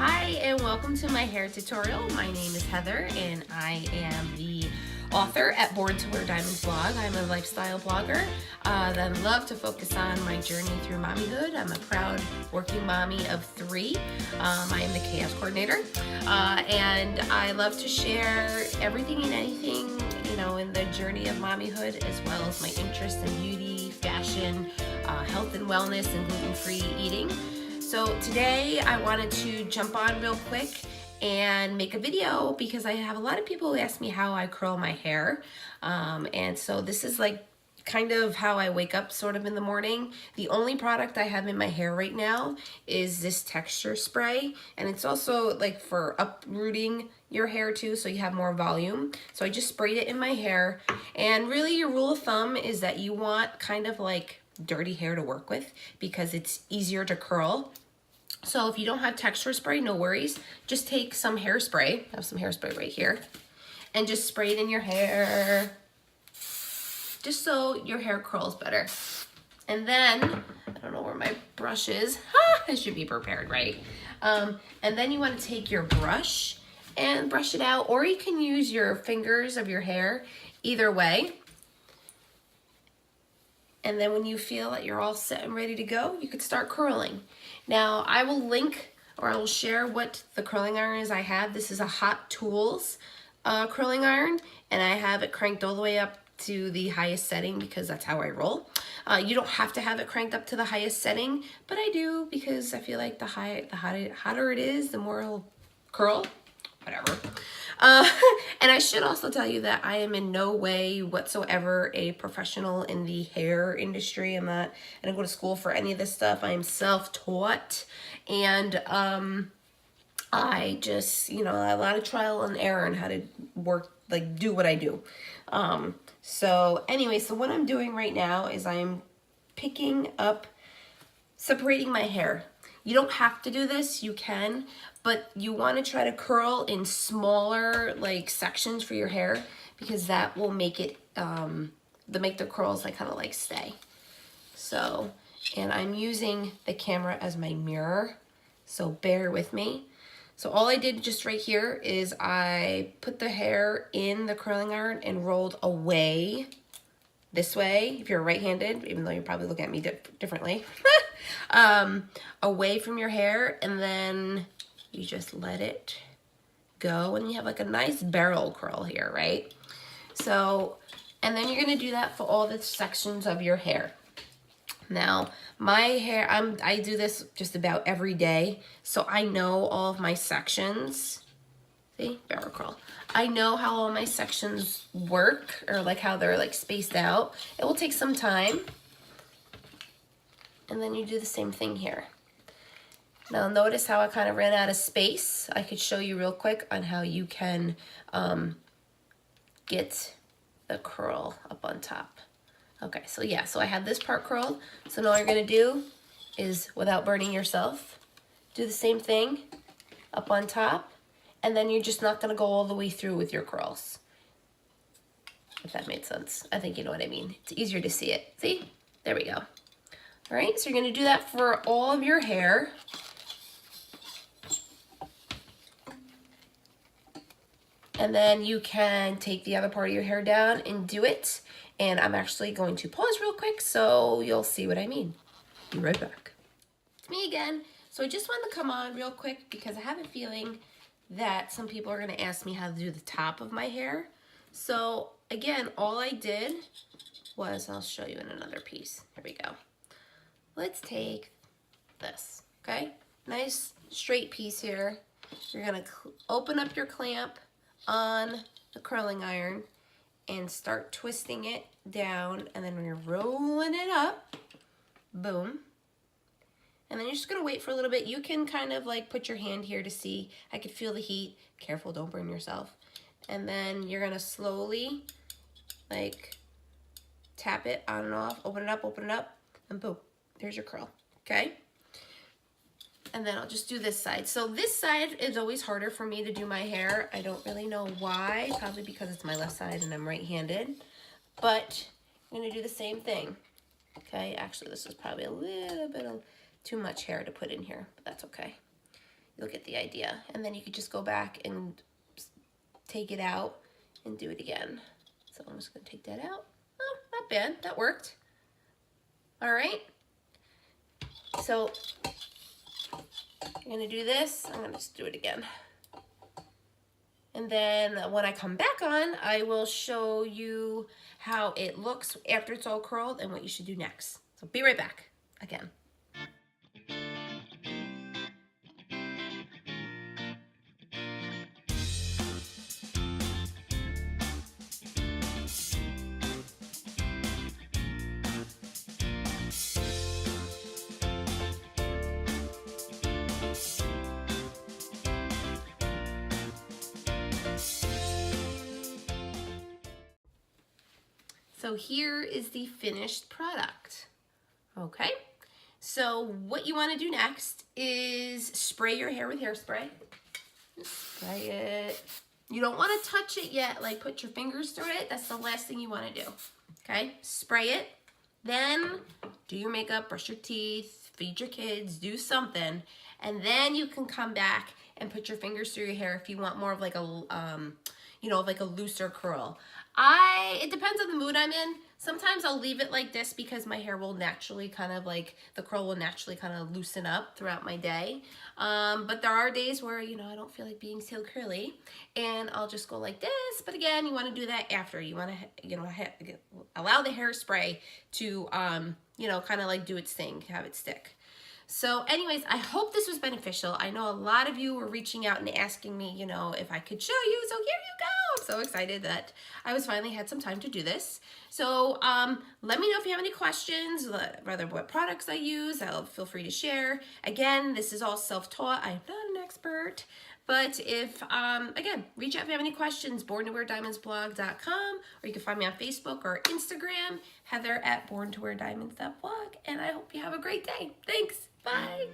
Hi and welcome to my hair tutorial. My name is Heather and I am the author at Born to Wear Diamonds blog. I'm a lifestyle blogger that I love to focus on my journey through mommyhood. I'm a proud working mommy of 3. I am the chaos coordinator and I love to share everything and anything, you know, in the journey of mommyhood, as well as my interests in beauty, fashion, health and wellness, and gluten-free eating. So today I wanted to jump on real quick and make a video because I have a lot of people who ask me how I curl my hair. And so this is like kind of how I wake up sort of in the morning. The only product I have in my hair right now is this texture spray, and it's also like for uprooting your hair too, so you have more volume. So I just sprayed it in my hair, and really your rule of thumb is that you want kind of like dirty hair to work with because it's easier to curl. So if you don't have texture spray, no worries. Just take some hairspray. I have some hairspray right here. And just spray it in your hair, just so your hair curls better. And then, I don't know where my brush is. I should be prepared, right? And then you want to take your brush and brush it out, or you can use your fingers of your hair, either way. And then when you feel that you're all set and ready to go, you could start curling. Now, I will link, or I will share what the curling iron is I have. This is a Hot Tools curling iron, and I have it cranked all the way up to the highest setting because that's how I roll. You don't have to have it cranked up to the highest setting, but I do because I feel like the hotter it is, the more it'll curl, whatever. And I should also tell you that I am in no way whatsoever a professional in the hair industry. I don't go to school for any of this stuff. I am self-taught, and I just, you know, a lot of trial and error on how to work, like do what I do. So anyway, so what I'm doing right now is I'm picking up, separating my hair. You don't have to do this, you can, but you want to try to curl in smaller like sections for your hair because that will make it, make the curls like kind of like stay. So, and I'm using the camera as my mirror, so bear with me. So all I did just right here is I put the hair in the curling iron and rolled away this way, if you're right-handed, even though you're probably looking at me differently, away from your hair, and then you just let it go, and you have like a nice barrel curl here, right? So, and then you're gonna do that for all the sections of your hair. Now, my hair, I do this just about every day, so I know all of my sections. See, barrel curl. I know how all my sections work, or like how they're like spaced out. It will take some time. And then you do the same thing here. Now notice how I kind of ran out of space. I could show you real quick on how you can get the curl up on top. Okay, so yeah, so I have this part curled. So now all you're gonna do is, without burning yourself, do the same thing up on top. And then you're just not gonna go all the way through with your curls. If that made sense. I think you know what I mean. It's easier to see it. See? There we go. All right, so you're gonna do that for all of your hair. And then you can take the other part of your hair down and do it. And I'm actually going to pause real quick so you'll see what I mean. Be right back. It's me again. So I just wanted to come on real quick because I have a feeling that some people are going to ask me how to do the top of my hair. So again, all I did was, I'll show you in another piece. Here we go. Let's take this, okay? Nice straight piece here. You're going to open up your clamp on the curling iron and start twisting it down, and then when you're rolling it up, boom. And then you're just gonna wait for a little bit. You can kind of like put your hand here to see. I could feel the heat. Careful, don't burn yourself. And then you're gonna slowly like tap it on and off, open it up, and boom, there's your curl, okay? And then I'll just do this side. So this side is always harder for me to do my hair. I don't really know why, probably because it's my left side and I'm right-handed. But I'm gonna do the same thing, okay? Actually, this is probably a little bit of too much hair to put in here, but that's okay. you'll get the idea. And then you could just go back and take it out and do it again. So I'm just gonna take that out. Oh, not bad, that worked. All right, so I'm gonna do this, I'm gonna just do it again. And then when I come back on, I will show you how it looks after it's all curled and what you should do next. So be right back again. So here is the finished product. Okay, so what you want to do next is spray your hair with hairspray. Spray it. You don't want to touch it yet, like put your fingers through it. That's the last thing you want to do. Okay, spray it. Then do your makeup, brush your teeth, feed your kids, do something. And then you can come back and put your fingers through your hair if you want more of like a, you know, like a looser curl. It depends on the mood I'm in. Sometimes I'll leave it like this because my hair will naturally kind of like, the curl will naturally kind of loosen up throughout my day. But there are days where, you know, I don't feel like being so curly and I'll just go like this. But again, you want to do that after. You want to, you know, allow the hairspray to, you know, kind of like do its thing, have it stick. So anyways, I hope this was beneficial. I know a lot of you were reaching out and asking me, you know, if I could show you. So here you go. I'm so excited that I finally had some time to do this. So let me know if you have any questions, whether what products I use. Feel free to share. Again, this is all self-taught. I'm not an expert. But if, again, reach out if you have any questions, borntoweardiamondsblog.com, or you can find me on Facebook or Instagram, Heather at borntoweardiamonds.blog, and I hope you have a great day. Thanks. Bye.